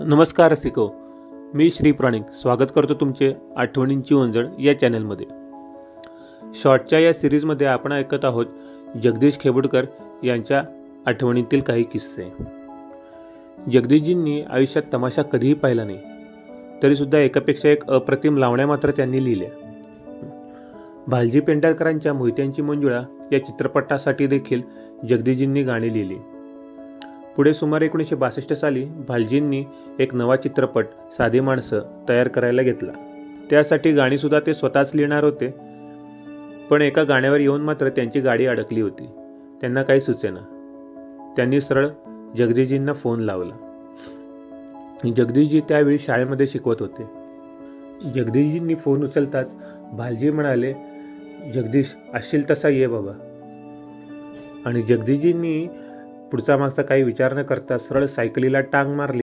नमस्कार रसिको, मी श्री प्राणिक स्वागत करतो तुमचे आठवणींची ओंजळ या चॅनलमध्ये. शॉर्टच्या या सिरीजमध्ये आपण ऐकत आहोत जगदीश खेबुडकर यांच्या आठवणीतील काही किस्से. जगदीशजींनी आयुष्यात तमाशा कधीही पाहिला नाही, तरी सुद्धा एकापेक्षा एक अप्रतिम लावण्या मात्र त्यांनी लिहिल्या. भालजी पेंढारकरांच्या मोहित्यांची मंजुळा या चित्रपटासाठी देखील जगदीशजींनी गाणी लिहिली. पुढे सुमारे 1962 साली भालजींनी एक नवा चित्रपट साधी माणसं तयार करायला घेतला. त्यासाठी गाणी सुद्धा ते स्वतःच लिहिणार होते, पण एका गाण्यावर येऊन मात्र त्यांची गाडी अडकली होती. त्यांना काही सुचेना. त्यांनी सरळ जगदीशजींना फोन लावला. जगदीशजी त्यावेळी शाळेमध्ये शिकवत होते. जगदीशजींनी फोन उचलताच भालजी म्हणाले, "जगदीश, असशील तसा ये बाबा." आणि जगदीशजींनी पुढचा मागचा काही विचार न करता सरळ सायकलीला टांग मारली